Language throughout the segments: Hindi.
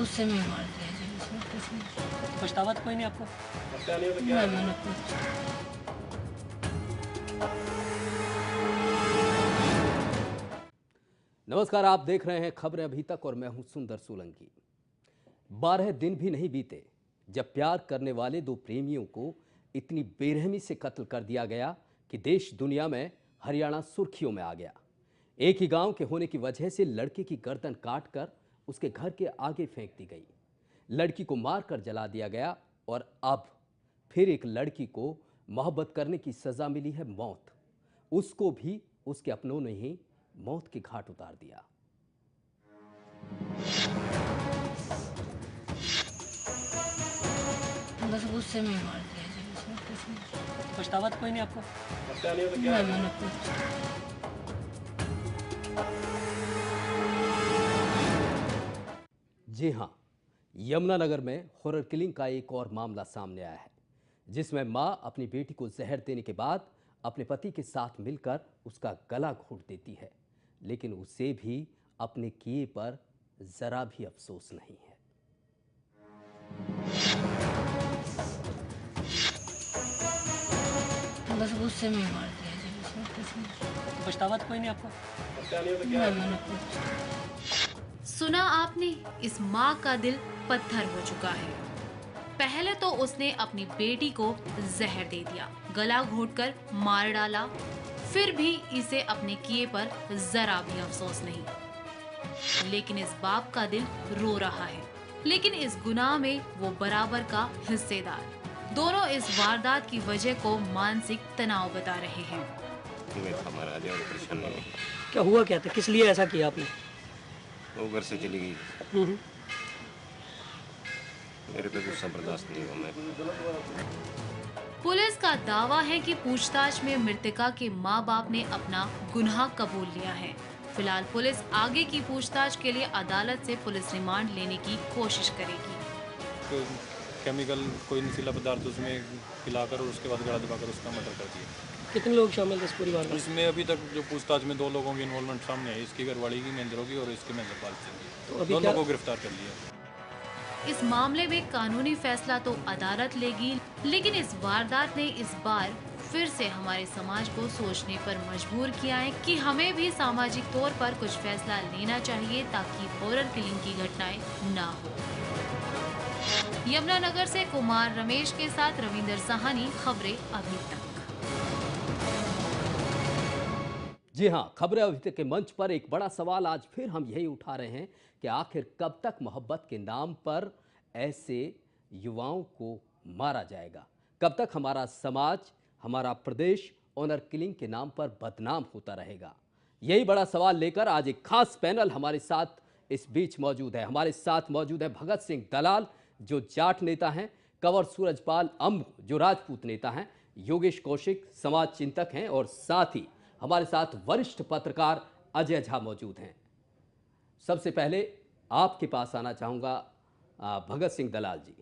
गुस्से में मार दिया जी उसने, कुछ नहीं। पछतावा तो कोई नहीं आपको? नहीं, मैंने कुछ। नमस्कार, आप देख रहे हैं खबरें अभी तक और मैं हूं सुंदर सोलंकी। 12 दिन भी नहीं बीते जब प्यार करने वाले दो प्रेमियों को इतनी बेरहमी से कत्ल कर दिया गया कि देश दुनिया में हरियाणा सुर्खियों में आ गया। एक ही गांव के होने की वजह से लड़के की गर्दन काटकर उसके घर के आगे फेंक दी गई, लड़की को मारकर जला दिया गया और अब फिर एक लड़की को मोहब्बत करने की सजा मिली है मौत। उसको भी उसके अपनों ने ही मौत के घाट उतार दिया। बस गुस्से में मार दिया जी उसने, कुछ नहीं। पछतावा तो कोई नहीं आपको? नहीं, मैंने कुछ। जी हां, यमुनानगर में हॉरर किलिंग का एक और मामला सामने आया है, जिसमें मां अपनी बेटी को जहर देने के बाद अपने पति के साथ मिलकर उसका गला घोंट देती है, लेकिन उसे भी अपने किए पर जरा भी अफसोस नहीं है। बस गुस्से में मार दिया जी उसने, कुछ नहीं। पछतावा तो कोई नहीं आपको? नहीं, मैंने कुछ। सुना आपने, इस माँ का दिल पत्थर हो चुका है। पहले तो उसने अपनी बेटी को जहर दे दिया, गला घोंटकर मार डाला, फिर भी इसे अपने किए पर जरा भी अफसोस नहीं। लेकिन इस बाप का दिल रो रहा है, लेकिन इस गुनाह में वो बराबर का हिस्सेदार। दोनों इस वारदात की वजह को मानसिक तनाव बता रहे हैं। क्या हुआ क्या था, किस लिए ऐसा किया आपने? वो घर से चली गई, मेरे पे गुस्सा बर्दाश्त नहीं हुआ। मैं पुलिस का दावा है कि पूछताछ में मृतका के मां बाप ने अपना गुनाह कबूल लिया है। फिलहाल पुलिस आगे की पूछताछ के लिए अदालत से पुलिस रिमांड लेने की कोशिश करेगी। तो केमिकल कोई नशीला पदार्थ उसमें खिलाकर और उसके बाद गला दबाकर उसका मर्डर कर दिया। कितने लोग शामिल थे इस परिवार में? इसमें अभी तक जो पूछताछ में 2 लोगों की इन्वॉल्वमेंट सामने है, इसकी घरवाली की महेंद्रों की और इसके महेंद्रपाल सिंह की। तो अभी दोनों को गिरफ्तार कर लिया। इस मामले में कानूनी फैसला तो अदालत लेगी, लेकिन इस वारदात ने इस बार फिर से हमारे समाज को सोचने पर मजबूर किया है कि हमें भी सामाजिक तौर पर कुछ फैसला लेना चाहिए ताकि हॉरर किलिंग की घटनाएं ना हो। यमुनानगर से कुमार रमेश के साथ रविंदर साहनी, खबरें अभी तक। जी हां, खबरें अभी तक के मंच पर एक बड़ा सवाल आज फिर हम यही उठा रहे हैं कि आखिर कब तक मोहब्बत के नाम पर ऐसे युवाओं को मारा जाएगा? कब तक हमारा समाज, हमारा प्रदेश ऑनर किलिंग के नाम पर बदनाम होता रहेगा? यही बड़ा सवाल लेकर आज एक खास पैनल हमारे साथ इस बीच मौजूद है। हमारे साथ मौजूद है भगत सिंह दलाल, जो जाट नेता हैं, कंवर सूरजपाल अंब, जो राजपूत नेता हैं, योगेश कौशिक, समाज चिंतक हैं, और साथ ही हमारे साथ वरिष्ठ पत्रकार अजय झा मौजूद हैं। सबसे पहले आपके पास आना चाहूँगा भगत सिंह दलाल जी।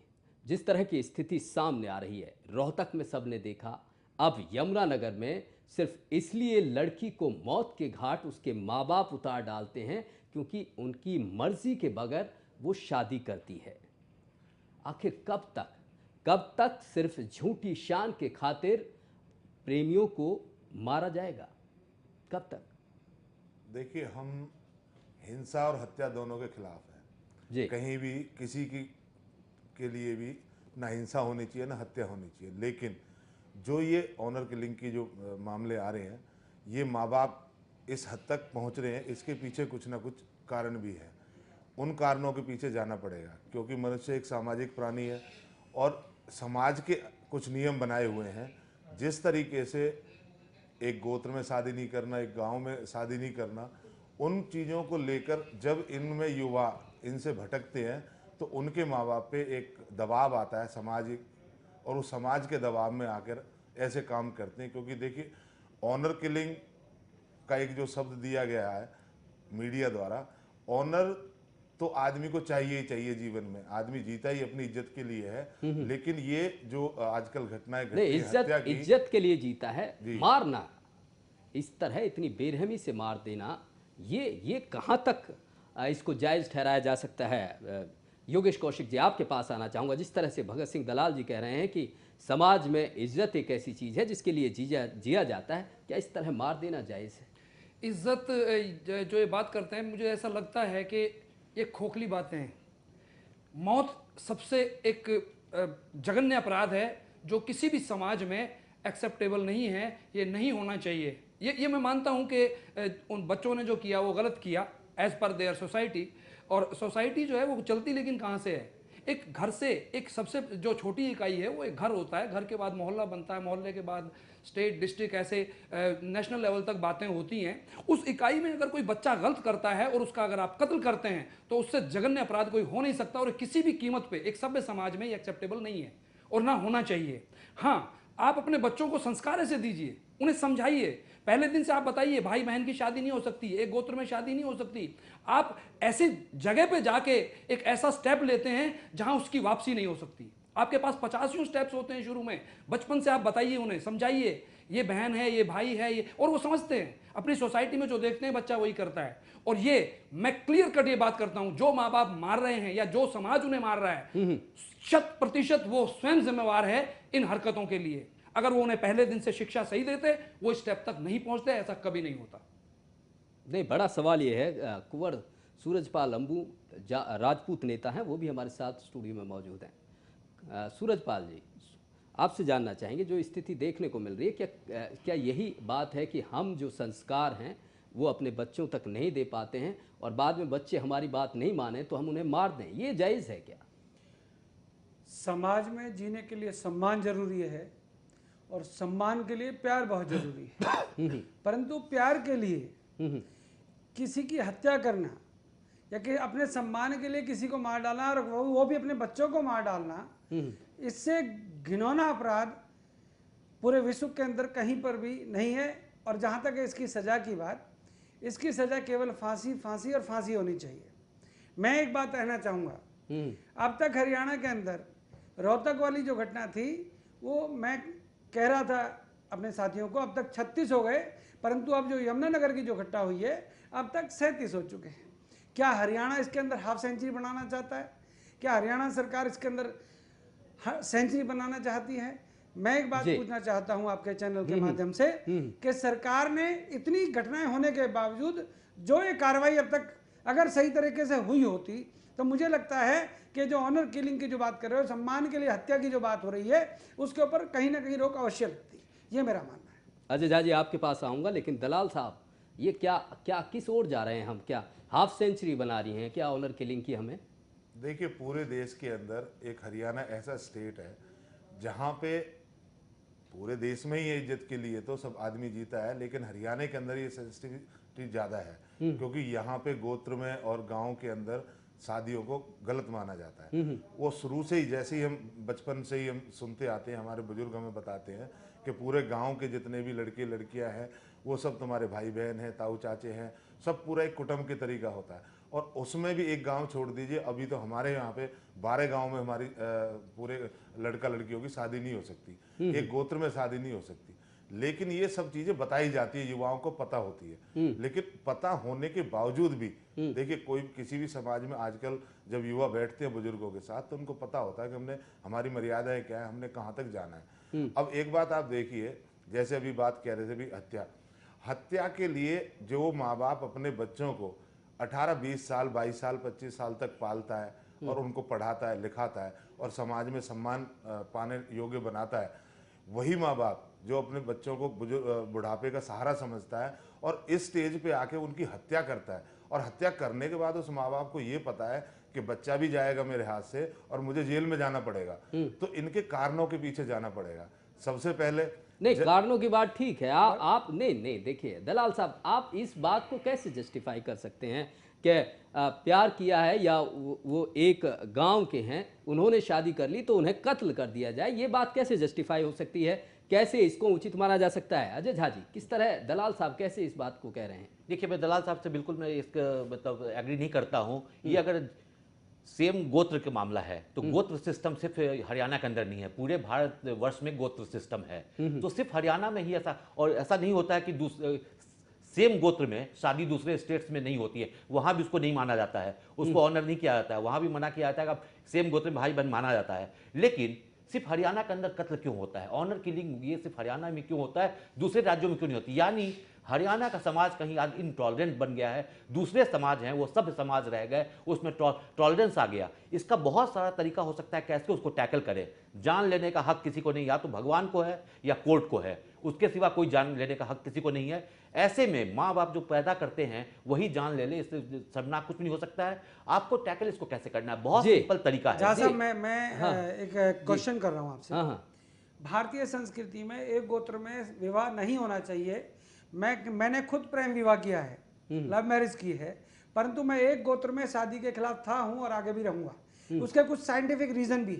जिस तरह की स्थिति सामने आ रही है, रोहतक में सबने देखा, अब यमुनानगर में सिर्फ इसलिए लड़की को मौत के घाट उसके माँ बाप उतार डालते हैं क्योंकि उनकी मर्जी के बगैर वो शादी करती है। आखिर कब तक सिर्फ झूठी शान के खातिर प्रेमियों को मारा जाएगा? कब तक? देखिए, हम हिंसा और हत्या दोनों के खिलाफ हैं जी। कहीं भी किसी की के लिए भी ना हिंसा होनी चाहिए ना हत्या होनी चाहिए, लेकिन जो ये ऑनर किलिंग की जो मामले आ रहे हैं, ये माँ बाप इस हद तक पहुँच रहे हैं, इसके पीछे कुछ ना कुछ कारण भी है। उन कारणों के पीछे जाना पड़ेगा क्योंकि मनुष्य एक सामाजिक प्राणी है और समाज के कुछ नियम बनाए हुए हैं। जिस तरीके से एक गोत्र में शादी नहीं करना, एक गांव में शादी नहीं करना, उन चीज़ों को लेकर जब इनमें युवा इनसे भटकते हैं तो उनके माँ बाप पे एक दबाव आता है सामाजिक, और उस समाज के दबाव में आकर ऐसे काम करते हैं। क्योंकि देखिए, ऑनर किलिंग का एक जो शब्द दिया गया है मीडिया द्वारा, ऑनर तो आदमी को चाहिए ही चाहिए जीवन में, आदमी जीता ही अपनी इज्जत के लिए है, लेकिन ये जो आजकल घटनाएं घट रही हैं, हत्या की, इज्जत के लिए जीता है, मारना, इस तरह इतनी बेरहमी से मार देना, ये कहाँ तक इसको जायज़ ठहराया जा सकता है योगेश कौशिक जी, आपके पास आना चाहूँगा। जिस तरह से भगत सिंह दलाल जी कह रहे हैं कि समाज में इज्जत एक ऐसी चीज़ है जिसके लिए जिया जाता है, क्या इस तरह मार देना जायज़ है? इज्जत जो ये बात करते हैं, मुझे ऐसा लगता है कि ये खोखली बातें हैं। मौत सबसे एक जघन्य अपराध है जो किसी भी समाज में एक्सेप्टेबल नहीं है, ये नहीं होना चाहिए। ये मैं मानता हूँ कि उन बच्चों ने जो किया वो गलत किया एज पर देयर सोसाइटी, और सोसाइटी जो है वो चलती लेकिन कहाँ से है? एक घर से। एक सबसे जो छोटी इकाई है वो एक घर होता है, घर के बाद मोहल्ला बनता है, मोहल्ले के बाद स्टेट, डिस्ट्रिक्ट, ऐसे नेशनल लेवल तक बातें होती हैं। उस इकाई में अगर कोई बच्चा गलत करता है और उसका अगर आप कत्ल करते हैं तो उससे जघन्य अपराध कोई हो नहीं सकता, और किसी भी कीमत पे एक सभ्य समाज में ये एक्सेप्टेबल नहीं है और ना होना चाहिए। हाँ, आप अपने बच्चों को संस्कार ऐसे दीजिए, उन्हें समझाइए। पहले दिन से आप बताइए भाई बहन की शादी नहीं हो सकती, एक गोत्र में शादी नहीं हो सकती। आप ऐसी जगह पे जाके एक ऐसा स्टेप लेते हैं जहां उसकी वापसी नहीं हो सकती। आपके पास 50 स्टेप्स होते हैं शुरू में। बचपन से आप बताइए, उन्हें समझाइए, ये बहन है, ये भाई है, ये, और वो समझते हैं। अपनी सोसाइटी में जो देखते हैं बच्चा वही करता है। और ये मैं क्लियर कट ये बात करता हूं, जो माँ बाप मार रहे हैं या जो समाज उन्हें मार रहा है, 100% वो स्वयं जिम्मेवार है इन हरकतों के लिए। अगर वो उन्हें पहले दिन से शिक्षा सही देते, वो इस स्टेप तक नहीं पहुंचते। ऐसा कभी नहीं होता। नहीं, बड़ा सवाल ये है, कुंवर सूरजपाल अंबू राजपूत नेता हैं, वो भी हमारे साथ स्टूडियो में मौजूद हैं। सूरजपाल जी, आपसे जानना चाहेंगे, जो स्थिति देखने को मिल रही है, क्या यही बात है कि हम जो संस्कार हैं वो अपने बच्चों तक नहीं दे पाते हैं और बाद में बच्चे हमारी बात नहीं माने तो हम उन्हें मार दें? ये जायज़ है क्या? समाज में जीने के लिए सम्मान जरूरी है और सम्मान के लिए प्यार बहुत जरूरी है। परंतु प्यार के लिए किसी की हत्या करना या कि अपने सम्मान के लिए किसी को मार डालना, और वो भी अपने बच्चों को मार डालना, इससे घिनौना अपराध पूरे विश्व के अंदर कहीं पर भी नहीं है। और जहाँ तक है इसकी सज़ा की बात, इसकी सज़ा केवल फांसी, फांसी और फांसी होनी चाहिए। मैं एक बात कहना चाहूँगा, अब तक हरियाणा के अंदर रोहतक वाली जो घटना थी, वो मैं कह रहा था अपने साथियों को, अब तक 36 हो गए, परंतु अब जो यमुनानगर की जो घटना हुई है, अब तक 37 हो चुके हैं। क्या हरियाणा इसके अंदर हाफ सेंचुरी बनाना चाहता है? क्या हरियाणा सरकार इसके अंदर सेंचुरी बनाना चाहती है? मैं एक बात पूछना चाहता हूं आपके चैनल के माध्यम से कि सरकार ने इतनी घटनाएं होने के बावजूद जो ये कार्रवाई अब तक अगर सही तरीके से हुई होती, तो मुझे लगता है कि जो ऑनर किलिंग की जो बात कर रहे हो, सम्मान के लिए हत्या की जो बात हो रही है, उसके ऊपर कहीं ना कहीं रोक अवश्य लगती। ये मेरा मानना है। अजय झा जी, आपके पास आऊँगा, लेकिन दलाल साहब, ये क्या किस ओर जा रहे हैं हम? क्या हाफ सेंचुरी बना रही हैं क्या ऑनर किलिंग की हमें? देखिए, पूरे देश के अंदर एक हरियाणा ऐसा स्टेट है जहाँ पे पूरे देश में ही इज्जत के लिए तो सब आदमी जीता है, लेकिन हरियाणा के अंदर ये सेंसिटिविटी ज़्यादा है, क्योंकि यहाँ पे गोत्र में और गांव के अंदर शादियों को गलत माना जाता है। वो शुरू से ही, जैसे ही हम बचपन से ही हम सुनते आते हैं, हमारे बुजुर्ग हमें बताते हैं कि पूरे गांव के जितने भी लड़के लड़कियां हैं वो सब तुम्हारे भाई बहन हैं, ताऊ चाचे हैं, सब पूरा एक कुटुंब के तरीका होता है। और उसमें भी एक गांव छोड़ दीजिए, अभी तो हमारे यहाँ पे 12 गांव में हमारी पूरे लड़का लड़कियों की शादी नहीं हो सकती, एक गोत्र में शादी नहीं हो सकती। लेकिन ये सब चीजें बताई जाती है, युवाओं को पता होती है, लेकिन पता होने के बावजूद भी देखिए, कोई किसी भी समाज में आजकल जब युवा बैठते हैं बुजुर्गों के साथ, तो उनको पता होता है कि हमारी मर्यादाएं क्या है, हमने कहाँ तक जाना है। अब एक बात आप देखिए, जैसे अभी बात कह रहे थे भी हत्या के लिए जो माँ बाप अपने बच्चों को 18, 20 साल, 22 साल, 25 साल तक पालता है और उनको पढ़ाता है, लिखाता है और समाज में सम्मान पाने योग्य बनाता है, वही माँ बाप जो अपने बच्चों को बुढ़ापे का सहारा समझता है और इस स्टेज पे आके उनकी हत्या करता है, और हत्या करने के बाद उस माँ बाप को ये पता है कि बच्चा भी जाएगा मेरे हाथ से और मुझे जेल में जाना पड़ेगा, तो इनके कारणों के पीछे जाना पड़ेगा। सबसे पहले नहीं, कारणों की बात ठीक है, आप नहीं देखिए दलाल साहब, आप इस बात को कैसे जस्टिफाई कर सकते हैं कि प्यार किया है या वो एक गांव के हैं, उन्होंने शादी कर ली तो उन्हें कत्ल कर दिया जाए? ये बात कैसे जस्टिफाई हो सकती है? कैसे इसको उचित माना जा सकता है? अजय झा जी, किस तरह दलाल साहब कैसे इस बात को कह रहे हैं? देखिए, मैं दलाल साहब से बिल्कुल मैं इसका मतलब एग्री नहीं करता हूँ। ये अगर सेम गोत्र का मामला है तो गोत्र सिस्टम सिर्फ हरियाणा के अंदर नहीं है, पूरे भारतवर्ष में गोत्र सिस्टम है। तो सिर्फ हरियाणा में ही ऐसा, और ऐसा नहीं होता है कि सेम गोत्र में शादी दूसरे स्टेट्स में नहीं होती है, वहां भी उसको नहीं माना जाता है, उसको ऑनर नहीं किया जाता है, वहां भी मना किया जाता है कि सेम गोत्र में भाई बहन माना जाता है। लेकिन सिर्फ हरियाणा के अंदर कत्ल क्यों होता है, ऑनर किलिंग ये सिर्फ हरियाणा में क्यों होता है, दूसरे राज्यों में क्यों नहीं होती? यानी हरियाणा का समाज कहीं आज इनटॉलरेंट बन गया है, दूसरे समाज हैं वो सब समाज रह गए, उसमें टॉलरेंस आ गया। इसका बहुत सारा तरीका हो सकता है कैसे उसको टैकल करें। जान लेने का हक किसी को नहीं, या तो भगवान को है या कोर्ट को है, उसके सिवा कोई जान लेने का हक किसी को नहीं है। ऐसे में माँ बाप जो पैदा करते हैं वही जान ले ले, इससे शर्मनाक कुछ भी नहीं हो सकता है। आपको टैकल इसको कैसे करना है, बहुत सिंपल तरीका है। जैसा मैं एक क्वेश्चन कर रहा हूँ आपसे। भारतीय संस्कृति में एक गोत्र में विवाह नहीं होना चाहिए। मैंने खुद प्रेम विवाह किया है, लव मैरिज की है, परंतु मैं एक गोत्र में शादी के खिलाफ था, हूं और आगे भी रहूंगा। उसके कुछ साइंटिफिक रीजन भी।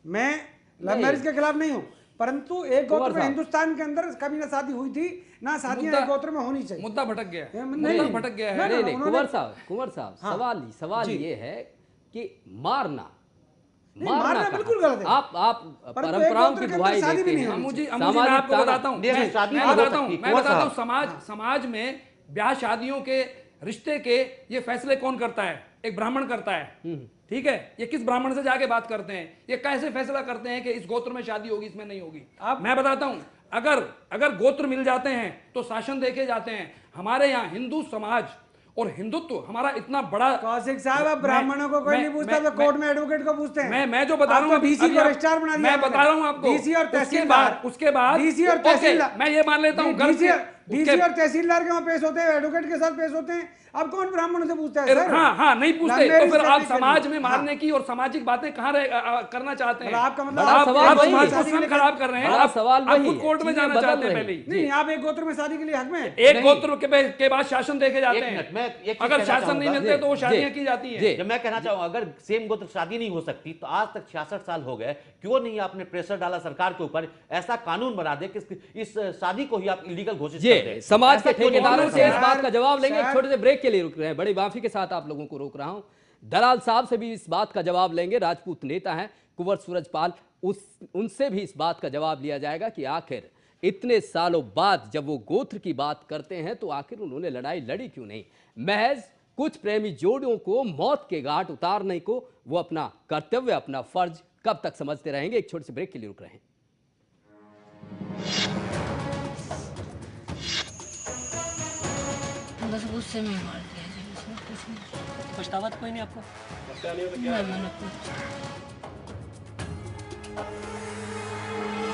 मैं लव मैरिज के खिलाफ नहीं हूं, परंतु एक गोत्र में हिंदुस्तान के अंदर कभी ना शादी हुई थी ना शादी एक गोत्र में होनी चाहिए। मुद्दा भटक गया है, नहीं भटक गया है। नहीं कुंवर साहब सवाल ये है कि मारना बिल्कुल गलत है। आप परंपराओं की दुहाई देते हैं। मुझे मैं आपको बताता हूँ, समाज में ब्याह शादियों के रिश्ते के ये फैसले कौन करता है? एक ब्राह्मण करता है, ठीक है। ये किस ब्राह्मण से जाके बात करते हैं, ये कैसे फैसला करते हैं कि इस गोत्र में शादी होगी, इसमें नहीं होगी? मैं बताता हूं, अगर गोत्र मिल जाते हैं तो शासन देखे जाते हैं। हमारे यहाँ हिंदू समाज और हिंदुत्व हमारा इतना बड़ा। कौशिक साहब, अब ब्राह्मणों को कोई नहीं पूछता, तो कोर्ट में एडवोकेट को पूछते हैं। मैं जो बता रहा हूँ, डीसी को रजिस्ट्रार बना दिया, मैं बता रहा हूँ आपको। डीसी और तहसीलदार, उसके बाद डीसी और तहसीलदार, मैं ये मान लेता हूँ, डीसी और तहसीलदार के वहाँ पेश होते हैं, एडवोकेट के साथ पेश होते हैं। अब कौन ब्राह्मणों से पूछता है सर? हाँ नहीं पूछते। तो फिर आप समाज में मारने की और सामाजिक बातें कहाँ करना चाहते हैं? आपका मतलब आप समाज खराब कर रहे हैं। आप खुद कोर्ट में जाना चाहते हैं। पहले नहीं, आप एक गोत्र में शादी के लिए हक में, एक गोत्र के बाद शासन देखे जाते हैं। अगर शासन नहीं मिलते तो वो शादियां की जाती है। मैं कहना चाहूंगा, अगर सेम गोत्र शादी नहीं हो सकती तो आज तक 66 साल हो गए, क्यों नहीं आपने प्रेशर डाला सरकार के ऊपर, ऐसा कानून बना दे कि इस शादी को ही आप इलीगल घोषित कर दें। समाज के ठेकेदारों से इस बात का जवाब लेंगे। एक छोटे से ब्रेक के लिए रुक रहे हैं, बड़ी माफी के साथ आप लोगों को रोक रहा हूं। दलाल साहब से भी इस बात का जवाब लेंगे, राजपूत नेता हैं कुंवर सूरजपाल, उनसे भी इस बात का जवाब लिया जाएगा कि आखिर इतने सालों बाद जब वो गोत्र की बात करते हैं तो आखिर उन्होंने लड़ाई लड़ी क्यों नहीं। महज कुछ प्रेमी जोड़ियों को मौत के घाट उतारने को वो अपना कर्तव्य, अपना फर्ज कब तक समझते रहेंगे। एक छोटे से ब्रेक के लिए रुक रहे हैं। बस गुस्से में मार दिया जी, उसने कुछ नहीं। पछतावा तो कोई नहीं आपको? मैं मना कुछ